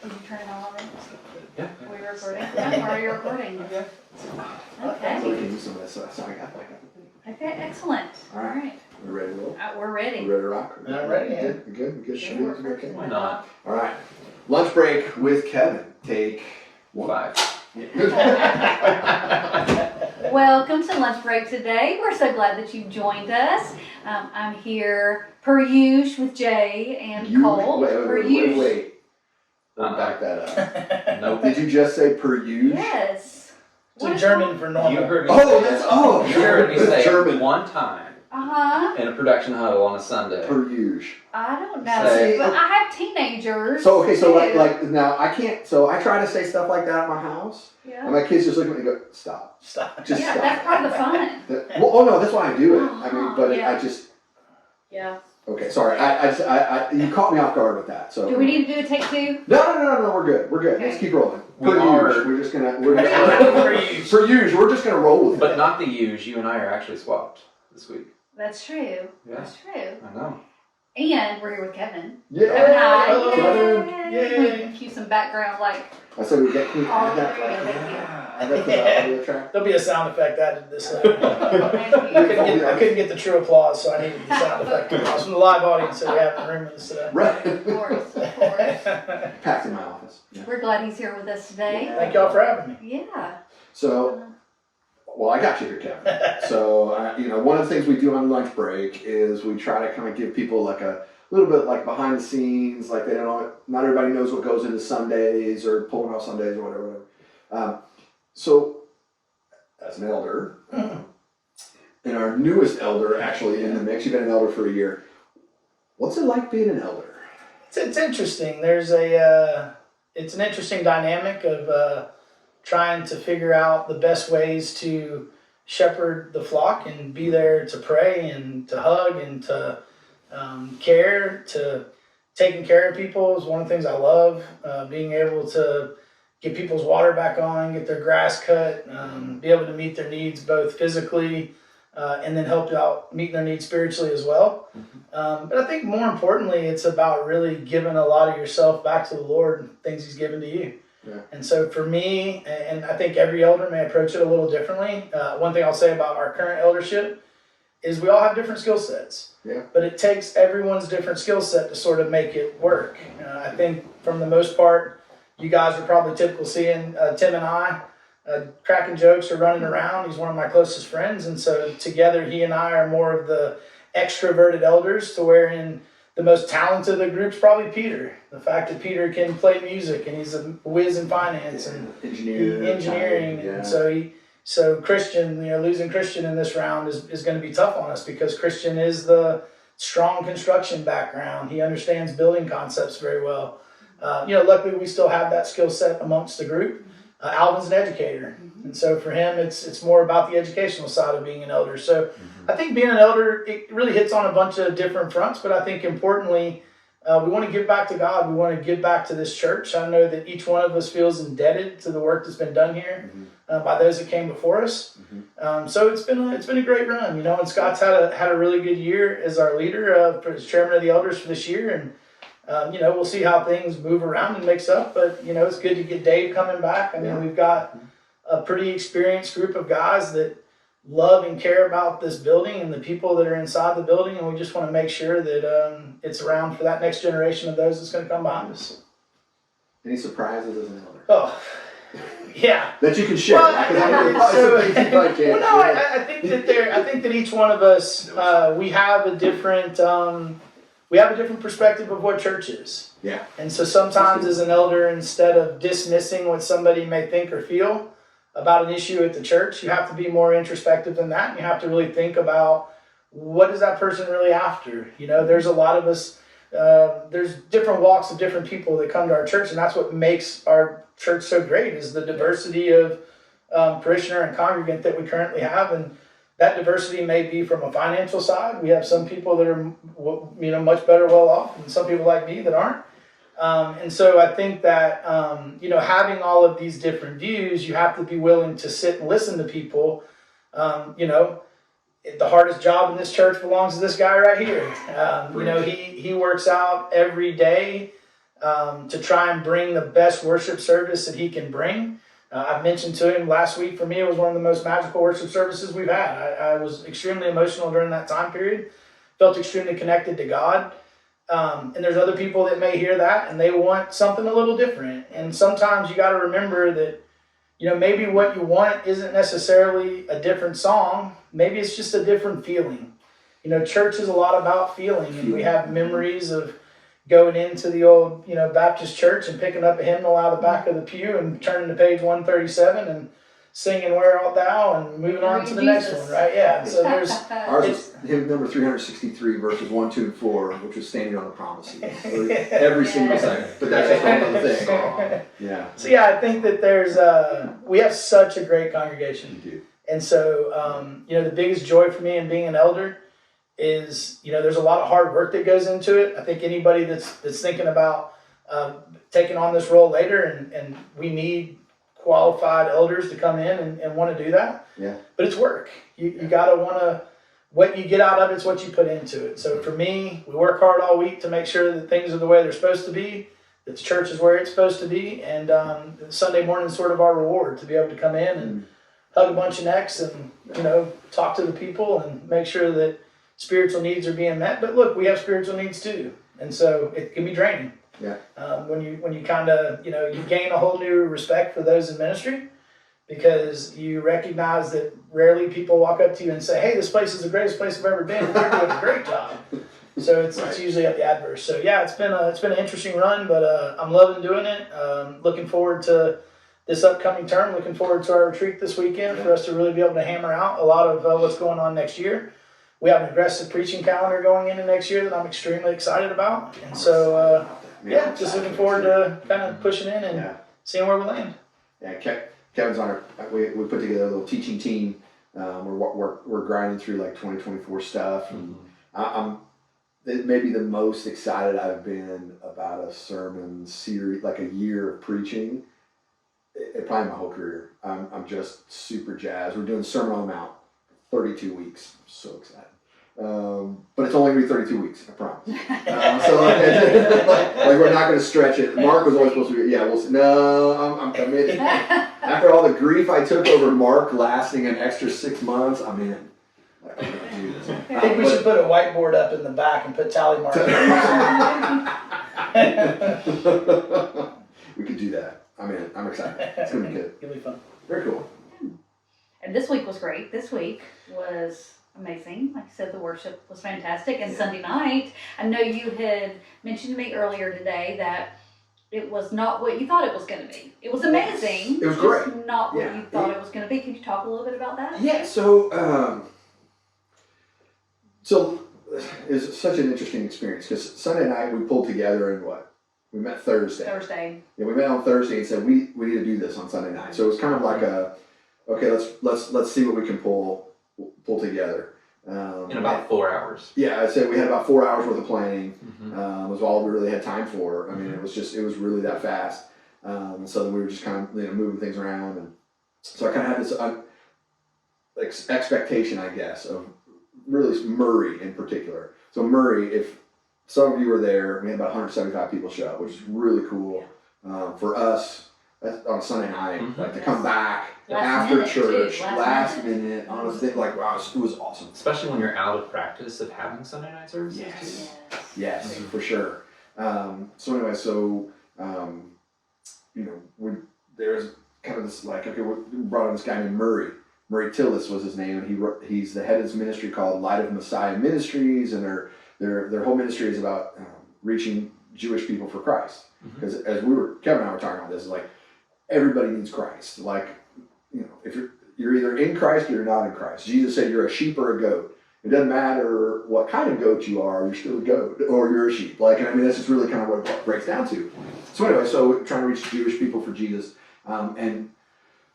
Did you turn it on already? Yeah. Are we recording? Yeah, are you recording? Yeah. So we Okay. can use some of this, so I got that. Okay, excellent. All right. We're ready to roll? We're ready. We're ready to rock? I'm ready, yeah. Good. Sure. You okay? Why not? All right. Lunch break with Kevin. Take 5. Welcome to lunch break today. We're so glad that you joined us. I'm here per usual with Jay and Cole. Wait. Back that up. Nope. Did you just say per usual? Yes. It's German for normal. You heard me. Oh, You heard me say German. it one time Uh-huh. in a production huddle on a Sunday. Per usual. I don't know, Say- but I have teenagers. So okay, so too. like now I can't. So I try to say stuff like that at my house, and Yeah. my kids just look at me and go, "Stop, Stop. just Yeah, stop." that's part of the fun. Well, oh no, that's why I do it. I mean, but Yeah. I just Yeah. okay. Sorry, I you caught me off guard with that. So Do we need to do a take two? No, we're good. Okay. Let's keep rolling. We Per are- usual. We're just gonna For you. per usual. We're just gonna roll with But it. not the use. You and I are actually swapped this week. That's true. Yeah. That's true. I know. And we're here with Kevin. Yeah. Kevin, hi. hello. Kevin. Yay. Cue some background like I said we get. Can we all add that? three of it. Add that to the audio track. There'll be a sound effect added to this. I Thank you. couldn't get the true applause, so I needed the sound effect. It was from the live audience that we have in the room with us today. Right. Of course, of course. Packed in my office. Yeah. We're glad he's here with us today. Thank y'all for having me. Yeah. So, well, I got you here, Kevin. So, one of the things we do on lunch break is we try to kind of give people like a little bit like behind the scenes, like they don't know, not everybody knows what goes into Sundays or pulling off Sundays or whatever. So, as an elder, and our newest elder actually in the mix, you've been an elder for a year. What's it like being an elder? It's interesting. There's it's an interesting dynamic of trying to figure out the best ways to shepherd the flock and be there to pray and to hug and to care, to taking care of people is one of the things I love. Being able to get people's water back on, get their grass cut, be able to meet their needs both physically and then help out meeting their needs spiritually as well. But I think more importantly, it's about really giving a lot of yourself back to the Lord, things He's given to you. Yeah. And so for me, and I think every elder may approach it a little differently. One thing I'll say about our current eldership is we all have different skill sets. Yeah. But it takes everyone's different skill set to sort of make it work. I think from the most part, you guys are probably typical seeing Tim and I cracking jokes or running around. He's one of my closest friends. And so together he and I are more of the extroverted elders, to where in the most talented of the group's probably Peter. The fact that Peter can play music and he's a whiz in finance and engineering. Yeah. And so Christian, losing Christian in this round is going to be tough on us, because Christian is the strong construction background. He understands building concepts very well. Luckily we still have that skill set amongst the group. Alvin's an educator, and so for him it's more about the educational side of being an elder. So I think being an elder, it really hits on a bunch of different fronts, but I think importantly, we want to give back to God. We want to give back to this church. I know that each one of us feels indebted to the work that's been done here by those that came before us. So it's been a great run, and Scott's had a really good year as our leader, as chairman of the elders for this year, and we'll see how things move around and mix up, but it's good to get Dave coming back. I mean, we've got a pretty experienced group of guys that love and care about this building and the people that are inside the building, and we just want to make sure that it's around for that next generation of those that's going to come behind us. Any surprises as an elder? Oh, yeah. That you can share. Well, I think that each one of us, we have a different perspective of what church is. Yeah. And so sometimes as an elder, instead of dismissing what somebody may think or feel about an issue at the church, you have to be more introspective than that. And you have to really think about, what is that person really after? There's a lot of us, there's different walks of different people that come to our church, and that's what makes our church so great, is the diversity of parishioner and congregant that we currently have. And that diversity may be from a financial side. We have some people that are, much better well off, and some people like me that aren't. And so I think that, having all of these different views, you have to be willing to sit and listen to people. The hardest job in this church belongs to this guy right here. He works out every day to try and bring the best worship service that he can bring. I've mentioned to him last week, for me, it was one of the most magical worship services we've had. I was extremely emotional during that time period, felt extremely connected to God. And there's other people that may hear that and they want something a little different. And sometimes you got to remember that, maybe what you want isn't necessarily a different song. Maybe it's just a different feeling. Church is a lot about feeling, and we have memories of going into the old, Baptist church and picking up a hymnal out of the back of the pew and turning to page 137 and singing "Where Art Thou" and moving on to the next one, right? Yeah. So there's Ours was hymn number 363, verses 1, 2, and 4, which was standing on the promises. Every single second. But that's just another thing. Yeah. So yeah, I think that there's we have such a great congregation, You do. and so the biggest joy for me in being an elder is there's a lot of hard work that goes into it. I think anybody that's thinking about taking on this role later, and we need qualified elders to come in and want to do that. Yeah. But it's work. You got to want to, what you get out of it's what you put into it. So for me, we work hard all week to make sure that things are the way they're supposed to be, that the church is where it's supposed to be, and Sunday morning is sort of our reward to be able to come in and hug a bunch of necks and talk to the people and make sure that spiritual needs are being met. But look, we have spiritual needs too, and so it can be draining. Yeah. When you kind of you gain a whole new respect for those in ministry, because you recognize that rarely people walk up to you and say, "Hey, this place is the greatest place I've ever been. You're doing a great job." So it's usually at the adverse. So yeah, it's been an interesting run, but I'm loving doing it. Looking forward to this upcoming term. Looking forward to our retreat this weekend for us to really be able to hammer out a lot of what's going on next year. We have an aggressive preaching calendar going into next year that I'm extremely excited about. And so, just looking forward to kind of pushing in and seeing where we land. Yeah, Kevin's on our, we put together a little teaching team. We're grinding through like 2024 stuff. And I'm maybe the most excited I've been about a sermon series, like a year of preaching, probably my whole career. I'm just super jazzed. We're doing Sermon on the Mount. 32 weeks. I'm so excited. But it's only going to be 32 weeks, I promise. Like we're not going to stretch it. Mark was always supposed to be, we'll see. No, I'm committed. After all the grief I took over Mark lasting an extra 6 months, I'm in. Like, I'm going to do this. I think we should put a whiteboard up in the back and put tally marks. We could do that. I'm in. I'm excited. It's going to be good. It'll be fun. Very cool. And this week was great. This week was amazing. Like I said, the worship was fantastic. And Sunday night, I know you had mentioned to me earlier today that it was not what you thought it was going to be. It was amazing. It was just great. Not what you thought it was going to be. Can you talk a little bit about that? Yeah. So it's such an interesting experience because Sunday night we pulled together and we met Thursday. Yeah, we met on Thursday and said we need to do this on Sunday night. So it was kind of like okay, let's see what we can pull together. In about 4 hours. Yeah, I'd say we had about 4 hours worth of planning. Was all we really had time for. I mean, it was really that fast. So then we were just kind of moving things around, and so I kind of had this expectation, I guess, of really Murray in particular. So Murray, if some of you were there, we had about 175 people show up, which is really cool for us. On a Sunday night, like to come back after church, last minute, honestly, like wow, it was awesome. Especially when you're out of practice of having Sunday night services. Yes, for sure. So anyway, there's kind of this like, okay, we brought in this guy named Murray. Murray Tillis was his name, and he's the head of his ministry called Light of Messiah Ministries, and their whole ministry is about reaching Jewish people for Christ. Because as Kevin and I were talking about this, like, everybody needs Christ. Like, if you're either in Christ or you're not in Christ. Jesus said you're a sheep or a goat. It doesn't matter what kind of goat you are, you're still a goat or you're a sheep. Like, I mean, that's just really kind of what it breaks down to. So anyway, we're trying to reach Jewish people for Jesus. And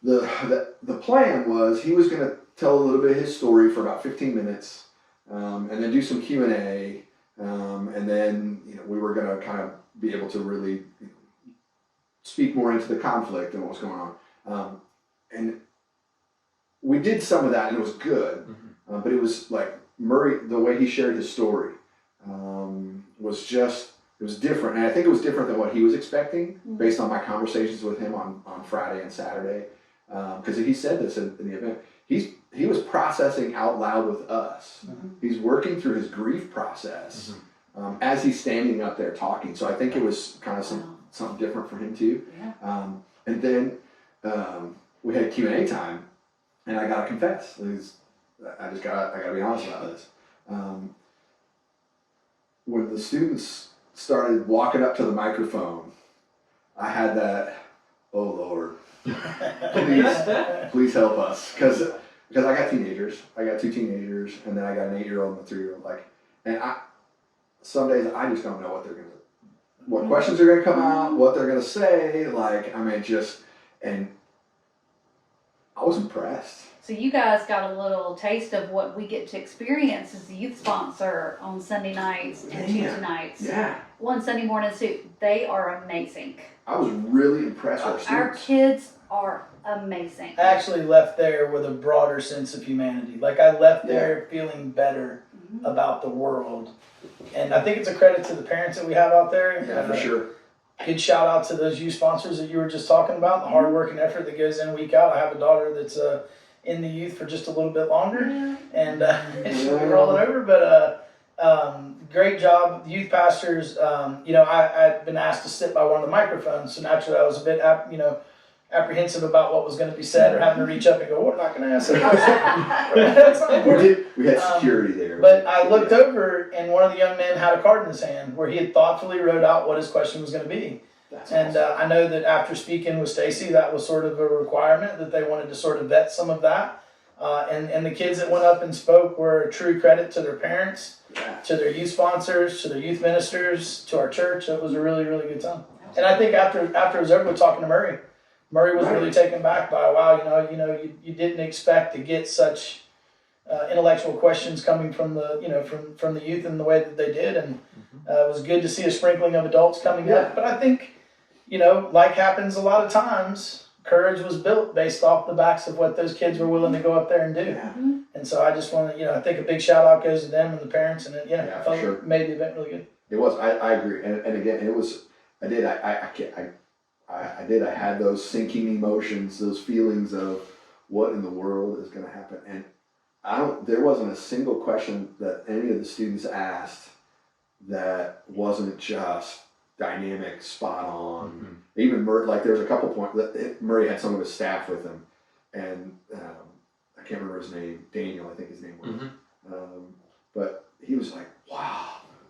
the plan was he was going to tell a little bit of his story for about 15 minutes and then do some Q&A. And then, we were going to kind of be able to really speak more into the conflict and what was going on. And we did some of that, and it was good. But it was like Murray, the way he shared his story was just, It was different, and I think it was different than what he was expecting based on my conversations with him on Friday and Saturday. Because he said this in the event. He was processing out loud with us. He's working through his grief process as he's standing up there talking. So I think it was kind of something different for him too. Yeah. And then we had Q&A time, and I gotta confess, I gotta be honest about this. When the students started walking up to the microphone, I had that, oh Lord, please help us, because I got teenagers. I got 2 teenagers, and then I got an 8-year-old and a 3-year-old. And some days I just don't know what questions are gonna come out, what they're gonna say. And I was impressed. So you guys got a little taste of what we get to experience as the youth sponsor on Sunday nights and Tuesday nights. Yeah, One Sunday morning suit. They are amazing. I was really impressed with our Our students. kids are amazing. I actually left there with a broader sense of humanity. Like I left there feeling better about the world. And I think it's a credit to the parents that we have out there. Yeah, for sure. Good shout out to those youth sponsors that you were just talking about, the hard work and effort that goes in week out. I have a daughter that's in the youth for just a little bit longer, and she'll be rolling over. But great job, the youth pastors. I'd been asked to sit by one of the microphones, so naturally I was a bit, apprehensive about what was going to be said, or having to reach up and go, "What am I going to ask?" That's not important. We had security there. But I looked over, and one of the young men had a card in his hand where he had thoughtfully wrote out what his question was going to be. That's And awesome. I know that after speaking with Stacy, that was sort of a requirement that they wanted to sort of vet some of that. And the kids that went up and spoke were a true credit to their parents, to their youth sponsors, to their youth ministers, to our church. It was a really, really good time. And I think after it was over, we were talking to Murray. Murray was really taken back by, wow, you didn't expect to get such intellectual questions coming from the from the youth in the way that they did, and it was good to see a sprinkling of adults coming up. But I think, like happens a lot of times, courage was built based off the backs of what those kids were willing to go up there and do. Yeah. And so I just want to, I think a big shout out goes to them and the parents, and Yeah, I for felt sure. it made the event really good. It was. I agree. And again, it was. I had those sinking emotions, those feelings of what in the world is going to happen. And there wasn't a single question that any of the students asked that wasn't just dynamic, spot on. Even Murray, there was a couple points that Murray had some of his staff with him, and I can't remember his name, Daniel, I think his name was. But he was like, wow.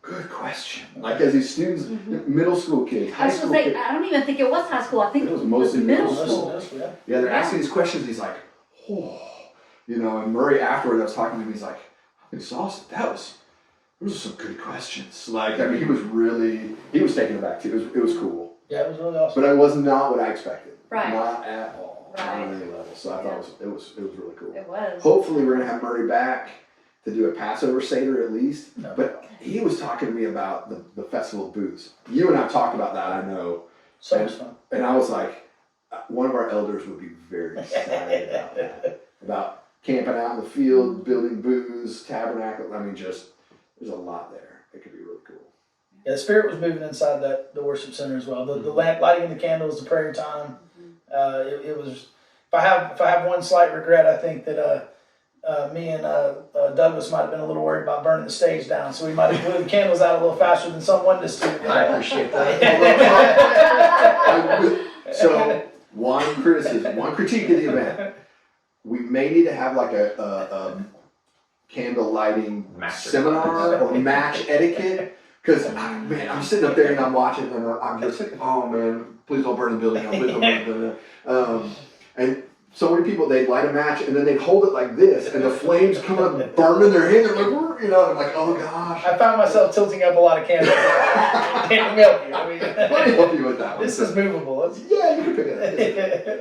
Good question. Like as these students, middle school kids, I high was school gonna say, kids. I don't even think it was high school. I think It was mostly middle middle school. school. Yeah, they're asking these questions. He's like, oh, and Murray afterward, I was talking to him. He's like, it's awesome. Those are some good questions. He was taken aback too. It was cool. Yeah, it was really awesome. But it was not what I expected. Right. Not at all. Not Right. on any level. So I thought it was really cool. It was. Hopefully we're gonna have Murray back to do a Passover Seder at least. No. But he was talking to me about the Festival of Booths. You and I talked about that, I know. So much fun. And I was like, one of our elders would be very excited about that. About camping out in the field, building booths, tabernacle. There's a lot there. It could be really cool. Yeah, the Spirit was moving inside the worship center as well. The lighting of the candles, the prayer time. It was. If I have one slight regret, I think that me and Douglas might have been a little worried about burning the stage down, so we might have blew the candles out a little faster than some wanted us to. I appreciate that. So one critique of the event. We may need to have like a candle lighting Master seminar or match etiquette. Because, man, I'm sitting up there and I'm watching and I'm just like, oh man, please don't burn the building down, please don't burn the building down. And so many people, they'd light a match and then they'd hold it like this and the flames come up and burn in their hand. They're like, I'm like, oh gosh. I found myself tilting up a lot of candles. Can't help you. Let me help you with that one. This is movable. Yeah, you can pick it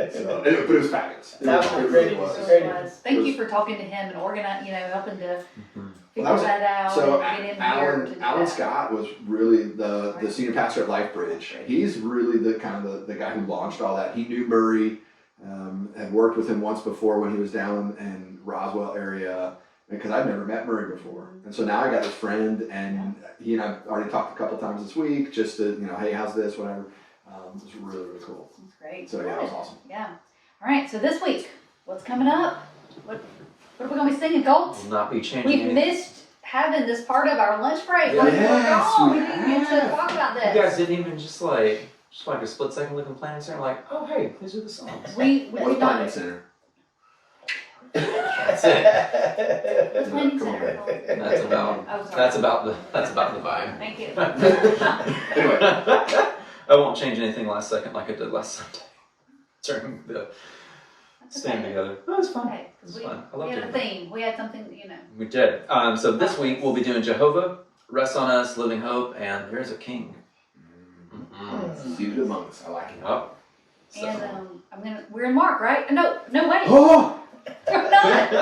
up. So, but it was fabulous. It Absolutely really great. was. Great. It was. Thank you for talking to him and organizing, helping to figure Well, that was- that out So and get him here to do Alan that. Scott was really the senior pastor at LifeBridge. He's really the kind of the guy who launched all that. He knew Murray, had worked with him once before when he was down in Roswell area, because I'd never met Murray before. And so now I got this friend, and he and I've already talked a couple times this week, just to, hey, how's this, whatever. It was really, really cool. That's great. So yeah, it was awesome. Yeah. All right. So this week, what's coming up? What are we gonna be singing, Colts? Will not be changing We've anything. missed having this part of our lunch break. Yes, We we didn't get to have. talk about You guys this. didn't even just like a split second look and plan and say like, oh hey, these are the songs. We What's got Planning Center? That's it. Planning Come on. Center. That's about Oh, sorry. that's about the vibe. Thank you. Anyway, I won't change anything last second like I did last Sunday during the That's staying okay. together. That was fun. Okay, It was 'cause fun. I we loved had a it. theme. We had something, We did. So this week we'll be doing Jehovah, Rest on Us, Living Hope, and There's a King. Mm-hmm. Seated among us. I like it. Yep. So, And we're in Mark, right? No, wait. Oh! We're not.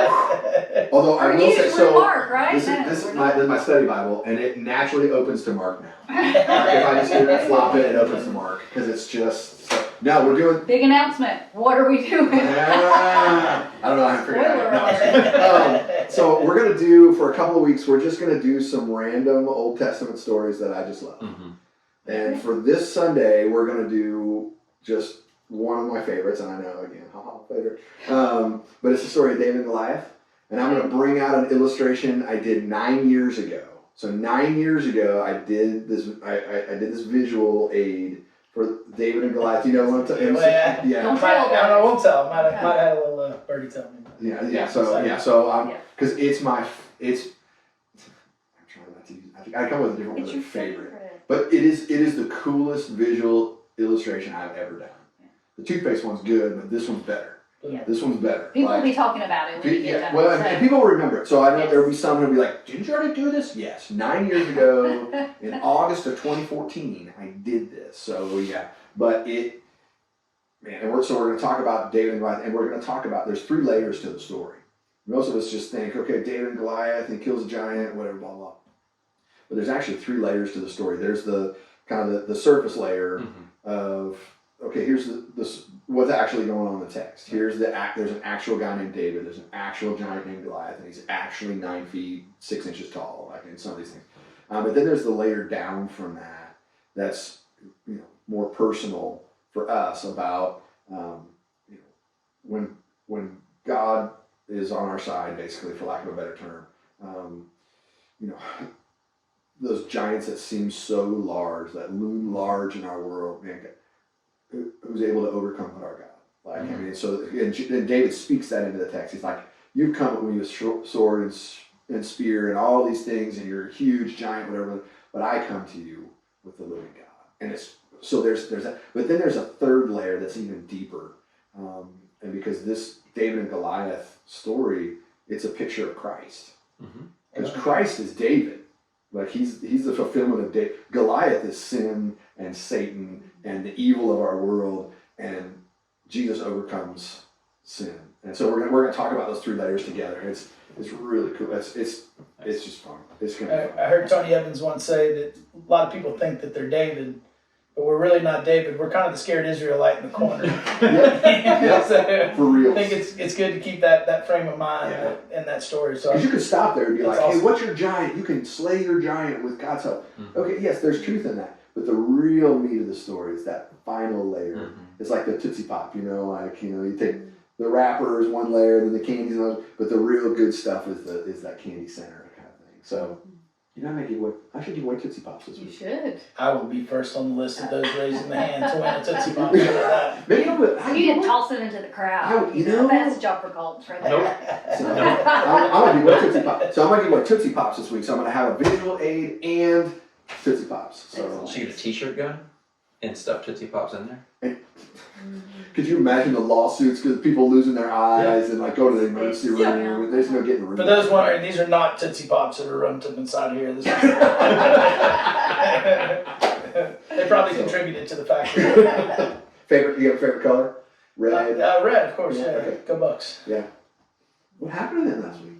Although I We're will say, usually so Mark, right? this No, is we're my study Bible, and it naturally opens to Mark now. If I just do that, flop it opens to Mark, because it's just so. No, we're doing. Big announcement. What are we doing? I don't know how to figure it out. No. So we're gonna do for a couple of weeks. We're just gonna do some random Old Testament stories that I just love. mm-hmm. And for this Sunday, we're gonna do just one of my favorites, and I know again, favorite. But it's the story of David and Goliath, and I'm gonna bring out an illustration I did 9 years ago. So 9 years ago, I did this. I did this visual aid for David and Goliath. You know what I'm talking Well, yeah. Yeah. Don't tell them. I won't tell. Might Okay. have had a little birdie tell me. Yeah. Yeah, So Yeah. because it's I'm trying not to use. I think I come with a different It's word your than favorite. favorite. But it is the coolest visual illustration I've ever done. Yeah. The toothpaste one's good, but this one's better. Yeah. This one's better. People will Like, be talking about it when we get yeah, done. well, so. and people will remember it. So I know Yes. there'll be some who'll be like, "Didn't you already do this?" Yes, 9 years ago in August of 2014, I did this. So yeah, but and we're going to talk about David and Goliath, and we're going to talk about there's 3 layers to the story. Most of us just think, okay, David and Goliath, and he kills a giant, whatever, blah blah. But there's actually 3 layers to the story. There's the kind of the surface layer of, okay, here's what's actually going on in the text. Here's there's an actual guy named David. There's an actual giant named Goliath, and he's actually 9 feet 6 inches tall, like in some of these things. But then there's the layer down from that. That's more personal for us about when God is on our side, basically, for lack of a better term. Those giants that seem so large, that loom large in our world, man, who's able to overcome our God. Like, I mean, so and David speaks that into the text. He's like, "You've come at me with sword and spear and all these things, and you're a huge giant, whatever. But I come to you with the living God." And it's so there's that. But then there's a third layer that's even deeper, and because this David and Goliath story, it's a picture of Christ, because Christ is David. Like he's the fulfillment of David. Goliath is sin and Satan and the evil of our world, and Jesus overcomes sin. And so we're gonna talk about those 3 layers together. It's really cool. It's just fun. It's gonna be fun. I heard Tony Evans once say that a lot of people think that they're David, but we're really not David. We're kind of the scared Israelite in the corner. Yep. So For real. I think it's good to keep that frame of mind in that story. So Because you could stop there and be That's like, awesome. "Hey, what's your giant? You can slay your giant with God's help." Okay, yes, there's truth in that, but the real meat of the story is that final layer. It's like the Tootsie Pop, you take the wrapper is one layer, then the candy's another, but the real good stuff is that candy center kind of thing. So, I should give away Tootsie Pops this You week. should. I will be first on the list of those raising the hand to win a Tootsie Pop. Look at Maybe I'll put. You can toss it into the crowd. That's a job for Colts right there. Nope. So, I'm gonna give away Tootsie Pops. So I'm gonna give away Tootsie Pops this week. So I'm gonna have a visual aid and Tootsie Pops. So Should you get a t-shirt gun and stuff Tootsie Pops in there? could you imagine the lawsuits because people losing their eyes and like go to the emergency room? Yeah. There's no getting room. For those wondering, these are not Tootsie Pops that are run to the inside here. This is they probably contributed to the fact. You have a favorite color? Red. Red, of course. Yeah, Okay. Go Bucks. Yeah. What happened to them last week?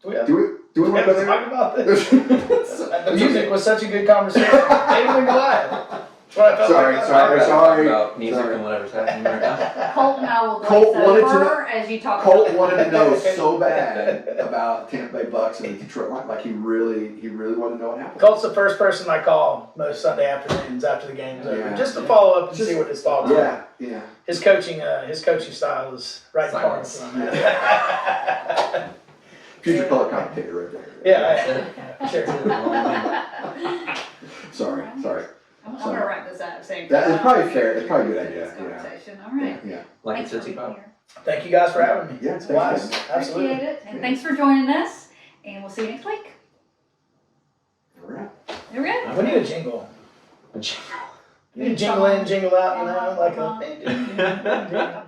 Do we have Do we want to go to there? talk about this? The music was such a good conversation. David and Goliath. That's what I felt Sorry, like. sorry. About music Sorry. and whatever's happening right now. Colt and I will Colt glaze wanted to over as you talk Colt about wanted to know so bad about Tampa Bay Bucks and the Detroit Lions. Like he really wanted to know what happened. Colt's the first person I call most Sunday afternoons after the game's over, Yeah. just to follow up and Just- see what his thoughts are. Yeah, yeah. His coaching style is right in the Silence. corner. Future color commentator right there. Yeah, sure. Sorry. I'm gonna write this out. Saying That is probably fair. That's probably a good This idea. conversation. All right. Yeah. Like Thanks a for Tootsie being Pop. here. Thank you guys for having me. Yeah, it's Wise. thanks. Absolutely. Appreciate it, and thanks for joining us. And we'll see you next week. All right. There we go. We need a jingle. You need jingle in, jingle out, you know, like a.